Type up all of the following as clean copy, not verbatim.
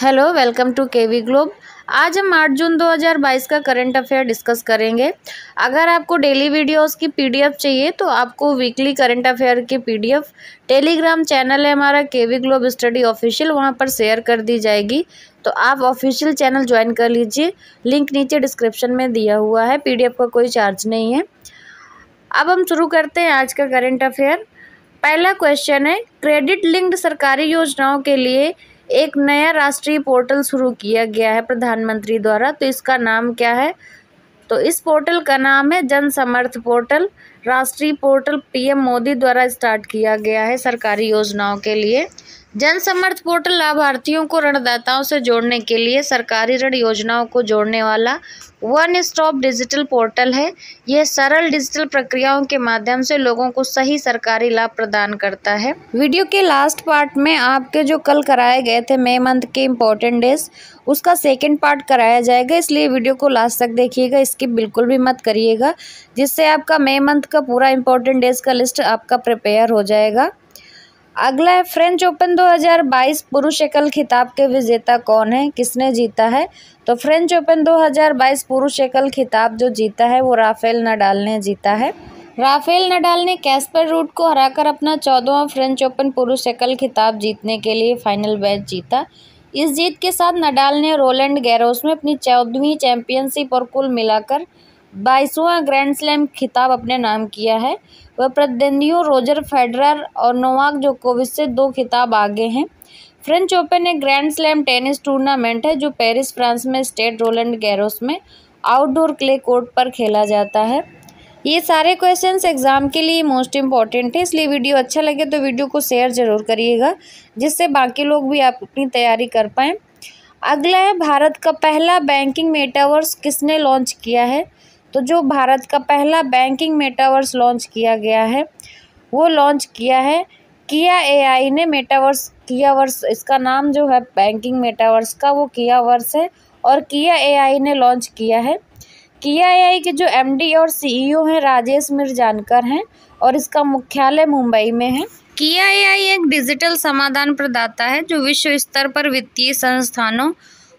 Hello, welcome to KV Globe. आज हम 8 जून 2022 का करंट अफेयर डिस्कस करेंगे। अगर आपको डेली वीडियोस की पीडीएफ चाहिए तो आपको वीकली करंट अफेयर की पीडीएफ टेलीग्राम चैनल है हमारा केवी ग्लोब स्टडी ऑफिशियल, वहां पर शेयर कर दी जाएगी। तो आप ऑफिशियल चैनल ज्वाइन कर लीजिए, लिंक नीचे डिस्क्रिप्शन में दिया हुआ है। पीडीएफ का कोई चार्ज नहीं है। अब हम शुरू करते हैं आज का करंट अफेयर। पहला क्वेश्चन है, क्रेडिट लिंक्ड सरकारी योजनाओं के लिए एक नया राष्ट्रीय पोर्टल शुरू किया गया है प्रधानमंत्री द्वारा। तो इसका नाम क्या है? तो इस पोर्टल का नाम है जन समर्थ पोर्टल। राष्ट्रीय पोर्टल पीएम मोदी द्वारा स्टार्ट किया गया है सरकारी योजनाओं के लिए। जन समर्थ पोर्टल लाभार्थियों को ऋणदाताओं से जोड़ने के लिए सरकारी ऋण योजनाओं को जोड़ने वाला वन स्टॉप डिजिटल पोर्टल है। यह सरल डिजिटल प्रक्रियाओं के माध्यम से लोगों को सही सरकारी लाभ प्रदान करता है। वीडियो के लास्ट पार्ट में आपके जो कल कराए गए थे मई मंथ के इम्पोर्टेंट डेज, उसका सेकंड पार्ट कराया जाएगा, इसलिए वीडियो को लास्ट तक देखिएगा, स्किप बिल्कुल भी मत करिएगा, जिससे आपका मई मंथ का पूरा इम्पोर्टेंट डेज का लिस्ट आपका प्रिपेयर हो जाएगा। अगला है, फ्रेंच ओपन 2022 पुरुष एकल खिताब के विजेता कौन है, किसने जीता है? तो फ्रेंच ओपन 2022 पुरुष एकल खिताब जो जीता है वो राफेल नडाल ने जीता है। राफेल नडाल ने कैस्पर रूड को हराकर अपना 14वां फ्रेंच ओपन पुरुष एकल खिताब जीतने के लिए फाइनल मैच जीता। इस जीत के साथ नडाल ने रोलैंड गैरोस में अपनी 14वीं चैंपियनशिप और कुल मिलाकर 22वां ग्रैंड स्लैम खिताब अपने नाम किया है। वह प्रतिद्वंदियों रोजर फेडरर और नोवाक जोकोविच से 2 खिताब आगे हैं। फ्रेंच ओपन एक ग्रैंड स्लैम टेनिस टूर्नामेंट है जो पेरिस फ्रांस में स्टेड रोलैंड गैरोस में आउटडोर क्ले कोर्ट पर खेला जाता है। ये सारे क्वेश्चंस एग्जाम के लिए मोस्ट इम्पॉर्टेंट है, इसलिए वीडियो अच्छा लगे तो वीडियो को शेयर जरूर करिएगा, जिससे बाकी लोग भी आप अपनी तैयारी कर पाएँ। अगला है, भारत का पहला बैंकिंग मेटावर्स किसने लॉन्च किया है? तो जो भारत का पहला बैंकिंग मेटावर्स लॉन्च किया गया है वो लॉन्च किया है किया एआई ने। मेटावर्स कियावर्स, इसका नाम जो है बैंकिंग मेटावर्स का वो कियावर्स है और किया एआई ने लॉन्च किया है। किया एआई के जो एमडी और सीईओ हैं राजेश मिर्जानकर हैं और इसका मुख्यालय मुंबई में है। किया एआई एक डिजिटल समाधान प्रदाता है जो विश्व स्तर पर वित्तीय संस्थानों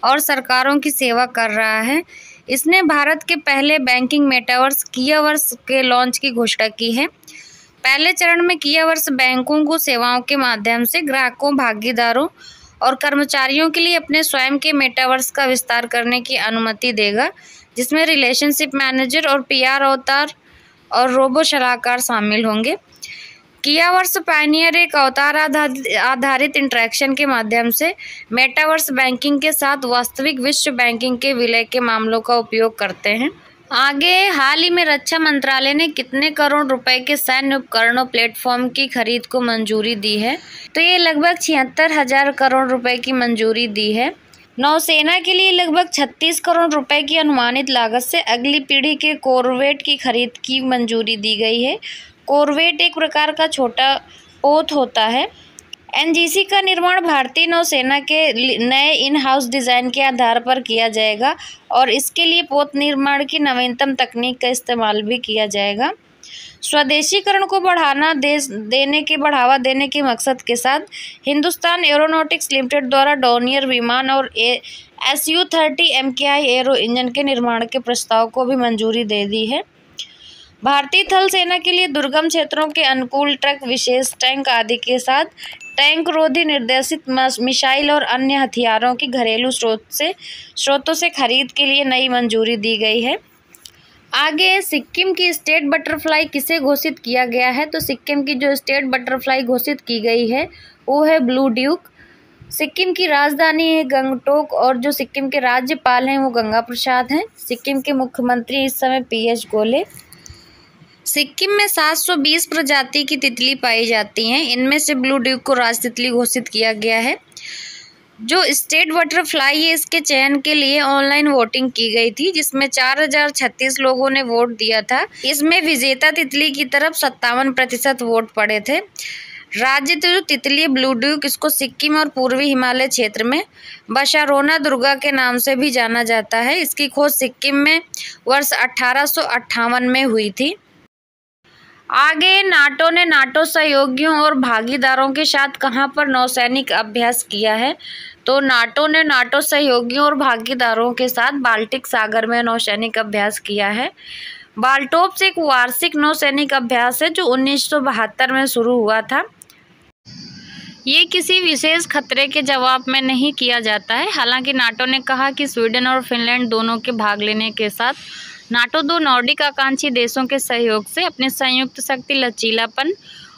और सरकारों की सेवा कर रहा है। इसने भारत के पहले बैंकिंग मेटावर्स कियावर्स के लॉन्च की घोषणा की है। पहले चरण में कियावर्स बैंकों को सेवाओं के माध्यम से ग्राहकों, भागीदारों और कर्मचारियों के लिए अपने स्वयं के मेटावर्स का विस्तार करने की अनुमति देगा, जिसमें रिलेशनशिप मैनेजर और पीआर अवतार और रोबो सलाहकार शामिल होंगे। कियावर्स पायनियर एक अवतार आधारित इंटरेक्शन के माध्यम से मेटावर्स बैंकिंग के साथ वास्तविक विश्व बैंकिंग के विलय के मामलों का उपयोग करते हैं। आगे, हाल ही में रक्षा मंत्रालय ने कितने करोड़ रुपए के सैन्य उपकरणों प्लेटफॉर्म की खरीद को मंजूरी दी है? तो ये लगभग 76,000 करोड़ रुपए की मंजूरी दी है। नौसेना के लिए लगभग 36 करोड़ रुपए की अनुमानित लागत से अगली पीढ़ी के कॉरवेट की खरीद की मंजूरी दी गई है। कॉरवेट एक प्रकार का छोटा पोत होता है। एनजीसी का निर्माण भारतीय नौसेना के नए इन हाउस डिज़ाइन के आधार पर किया जाएगा और इसके लिए पोत निर्माण की नवीनतम तकनीक का इस्तेमाल भी किया जाएगा। स्वदेशीकरण को बढ़ावा देने के मकसद के साथ हिंदुस्तान एरोनॉटिक्स लिमिटेड द्वारा डॉर्नियर विमान और SU-30 MKI एरो इंजन के निर्माण के प्रस्ताव को भी मंजूरी दे दी है। भारतीय थल सेना के लिए दुर्गम क्षेत्रों के अनुकूल ट्रक, विशेष टैंक आदि के साथ टैंक रोधी निर्देशित मिसाइल और अन्य हथियारों की घरेलू स्रोतों से खरीद के लिए नई मंजूरी दी गई है। आगे, सिक्किम की स्टेट बटरफ्लाई किसे घोषित किया गया है? तो सिक्किम की जो स्टेट बटरफ्लाई घोषित की गई है वो है ब्लू ड्यूक। सिक्किम की राजधानी है गंगटोक और जो सिक्किम के राज्यपाल हैं वो गंगा प्रसाद हैं। सिक्किम के मुख्यमंत्री इस समय पीएच गोले। सिक्किम में 720 प्रजाति की तितली पाई जाती हैं, इनमें से ब्लू ड्यूक को राज तितली घोषित किया गया है। जो स्टेट बटरफ्लाई है इसके चयन के लिए ऑनलाइन वोटिंग की गई थी, जिसमें 4036 लोगों ने वोट दिया था। इसमें विजेता तितली की तरफ 57% वोट पड़े थे। राज्य जो तितली ब्लू ड्यूक, इसको सिक्किम और पूर्वी हिमालय क्षेत्र में बशारोना दुर्गा के नाम से भी जाना जाता है। इसकी खोज सिक्किम में वर्ष 1858 में हुई थी। आगे, नाटो ने नाटो सहयोगियों और भागीदारों के साथ कहां पर नौसैनिक अभ्यास किया है? तो नाटो ने नाटो सहयोगियों और भागीदारों के साथ बाल्टिक सागर में नौसैनिक अभ्यास किया है। बाल्टोप्स एक वार्षिक नौसैनिक अभ्यास है जो 1972 में शुरू हुआ था। ये किसी विशेष खतरे के जवाब में नहीं किया जाता है। हालांकि नाटो ने कहा कि स्वीडन और फिनलैंड दोनों के भाग लेने के साथ नाटो दो नॉर्डिक आकांक्षी देशों के सहयोग से अपने संयुक्त शक्ति, लचीलापन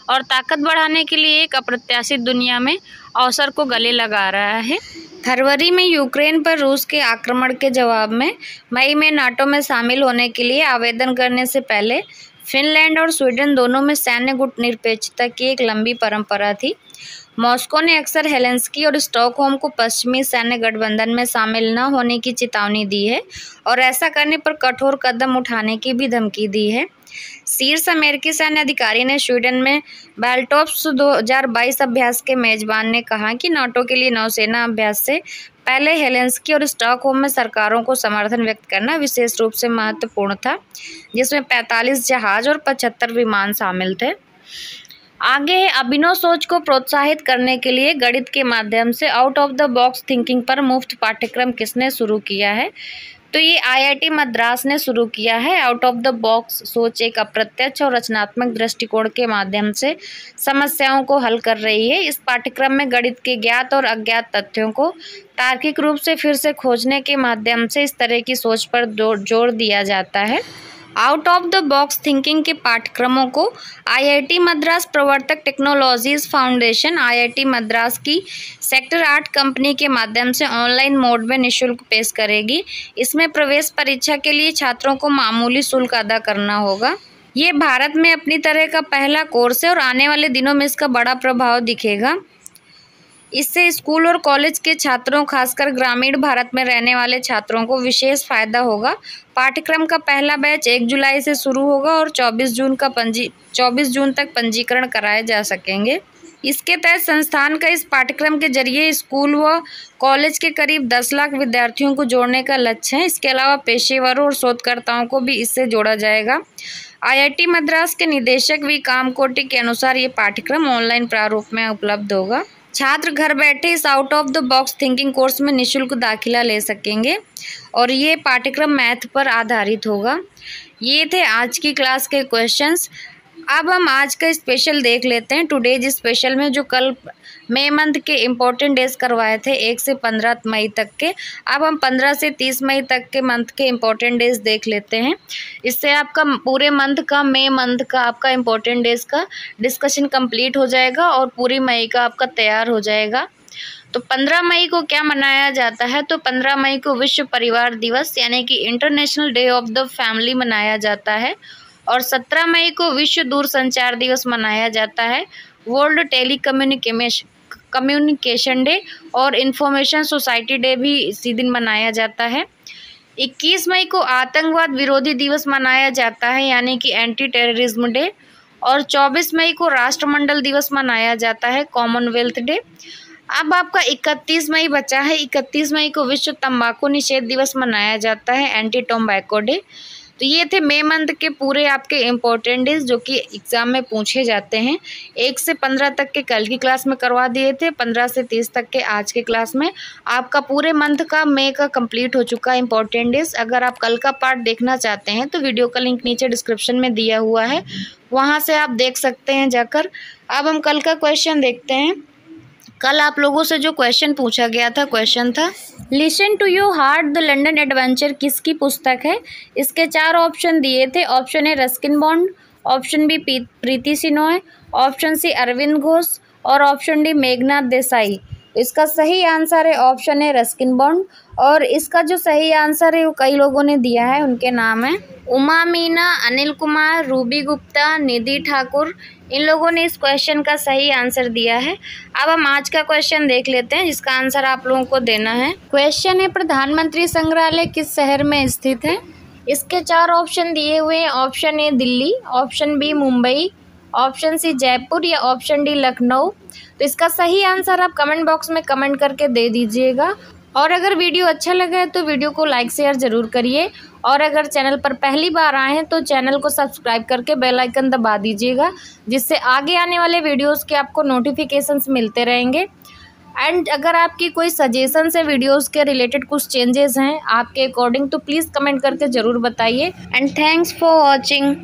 और ताकत बढ़ाने के लिए एक अप्रत्याशित दुनिया में अवसर को गले लगा रहा है। फरवरी में यूक्रेन पर रूस के आक्रमण के जवाब में मई में नाटो में शामिल होने के लिए आवेदन करने से पहले फिनलैंड और स्वीडन दोनों में सैन्य गुट निरपेक्षता की एक लंबी परंपरा थी। मॉस्को ने अक्सर हेलेंस्की और स्टॉकहोम को पश्चिमी सैन्य गठबंधन में शामिल न होने की चेतावनी दी है और ऐसा करने पर कठोर कदम उठाने की भी धमकी दी है। शीर्ष अमेरिकी सैन्य अधिकारी ने स्वीडन में बाल्टोप्स 2022 अभ्यास के मेजबान ने कहा कि नाटो के लिए नौसेना अभ्यास से पहले हेलेंस्की और स्टॉकहोम में सरकारों को समर्थन व्यक्त करना विशेष रूप से महत्वपूर्ण था, जिसमें 45 जहाज और 75 विमान शामिल थे। आगे, अभिनव सोच को प्रोत्साहित करने के लिए गणित के माध्यम से out of the box thinking पर मुफ्त पाठ्यक्रम किसने शुरू किया है? तो ये IIT मद्रास ने शुरू किया है। आउट ऑफ द बॉक्स सोच एक अप्रत्यक्ष और रचनात्मक दृष्टिकोण के माध्यम से समस्याओं को हल कर रही है। इस पाठ्यक्रम में गणित के ज्ञात और अज्ञात तथ्यों को तार्किक रूप से फिर से खोजने के माध्यम से इस तरह की सोच पर जोर दिया जाता है। Out of the box thinking के पाठ्यक्रमों को IIT मद्रास प्रवर्तक टेक्नोलॉजीज फाउंडेशन IIT मद्रास की सेक्टर 8 कंपनी के माध्यम से ऑनलाइन मोड में निःशुल्क पेश करेगी। इसमें प्रवेश परीक्षा के लिए छात्रों को मामूली शुल्क अदा करना होगा। ये भारत में अपनी तरह का पहला कोर्स है और आने वाले दिनों में इसका बड़ा प्रभाव दिखेगा। इससे स्कूल और कॉलेज के छात्रों, खासकर ग्रामीण भारत में रहने वाले छात्रों को विशेष फायदा होगा। पाठ्यक्रम का पहला बैच 1 जुलाई से शुरू होगा और 24 जून तक पंजीकरण कराए जा सकेंगे। इसके तहत संस्थान का इस पाठ्यक्रम के जरिए स्कूल व कॉलेज के करीब 10 लाख विद्यार्थियों को जोड़ने का लक्ष्य है। इसके अलावा पेशेवरों और शोधकर्ताओं को भी इससे जोड़ा जाएगा। IIT मद्रास के निदेशक वी कामकोटी के अनुसार ये पाठ्यक्रम ऑनलाइन प्रारूप में उपलब्ध होगा। छात्र घर बैठे इस out of the box thinking course में निःशुल्क दाखिला ले सकेंगे और ये पाठ्यक्रम मैथ पर आधारित होगा। ये थे आज की क्लास के क्वेश्चंस। अब हम आज का स्पेशल देख लेते हैं। टुडेज स्पेशल में जो कल मई मंथ के इम्पोर्टेंट डेज करवाए थे 1 से 15 मई तक के, अब हम 15 से 30 मई तक के मंथ के इम्पोर्टेंट डेज देख लेते हैं। इससे आपका पूरे मंथ का, मई मंथ का आपका इम्पोर्टेंट डेज का डिस्कशन कंप्लीट हो जाएगा और पूरी मई का आपका तैयार हो जाएगा। तो 15 मई को क्या मनाया जाता है? तो 15 मई को विश्व परिवार दिवस यानी कि international day of the family मनाया जाता है और 17 मई को विश्व दूरसंचार दिवस मनाया जाता है। वर्ल्ड टेलीकम्युनिकेशन डे और इंफॉर्मेशन सोसाइटी डे भी इसी दिन मनाया जाता है। 21 मई को आतंकवाद विरोधी दिवस मनाया जाता है यानी कि एंटी टेररिज्म डे और 24 मई को राष्ट्रमंडल दिवस मनाया जाता है, कॉमनवेल्थ डे। अब आपका 31 मई बचा है। 31 मई को विश्व तंबाकू निषेध दिवस मनाया जाता है, एंटी टोबैको डे। तो ये थे मई मंथ के पूरे आपके इम्पोर्टेंट डेज जो कि एग्ज़ाम में पूछे जाते हैं। 1 से 15 तक के कल की क्लास में करवा दिए थे, 15 से 30 तक के आज के क्लास में। आपका पूरे मंथ का मई का कंप्लीट हो चुका है इम्पोर्टेंट डेज। अगर आप कल का पार्ट देखना चाहते हैं तो वीडियो का लिंक नीचे डिस्क्रिप्शन में दिया हुआ है, वहाँ से आप देख सकते हैं जाकर। अब हम कल का क्वेश्चन देखते हैं। कल आप लोगों से जो क्वेश्चन पूछा गया था, क्वेश्चन था listen to your heart the London adventure किसकी पुस्तक है? इसके 4 ऑप्शन दिए थे। Option A Ruskin Bond, option B Preeti Shenoy, option C Arvind Ghosh और ऑप्शन डी मेघनाथ देसाई। इसका सही आंसर है ऑप्शन ए रस्किन बॉन्ड। और इसका जो सही आंसर है वो कई लोगों ने दिया है, उनके नाम है उमा मीना, अनिल कुमार, रूबी गुप्ता, निधि ठाकुर। इन लोगों ने इस क्वेश्चन का सही आंसर दिया है। अब हम आज का क्वेश्चन देख लेते हैं जिसका आंसर आप लोगों को देना है। क्वेश्चन है प्रधानमंत्री संग्रहालय किस शहर में स्थित है? इसके 4 ऑप्शन दिए हुए हैं। Option A Delhi, option B Mumbai, option C Jaipur या ऑप्शन डी लखनऊ। तो इसका सही आंसर आप कमेंट बॉक्स में कमेंट करके दे दीजिएगा। और अगर वीडियो अच्छा लगा है तो वीडियो को लाइक शेयर ज़रूर करिए। और अगर चैनल पर पहली बार आए हैं तो चैनल को सब्सक्राइब करके बेल आइकन दबा दीजिएगा, जिससे आगे आने वाले वीडियोस के आपको नोटिफिकेशंस मिलते रहेंगे। एंड अगर आपकी कोई सजेशंस है वीडियोस के रिलेटेड, कुछ चेंजेस हैं आपके अकॉर्डिंग, तो प्लीज़ कमेंट करके ज़रूर बताइए। And thanks for watching.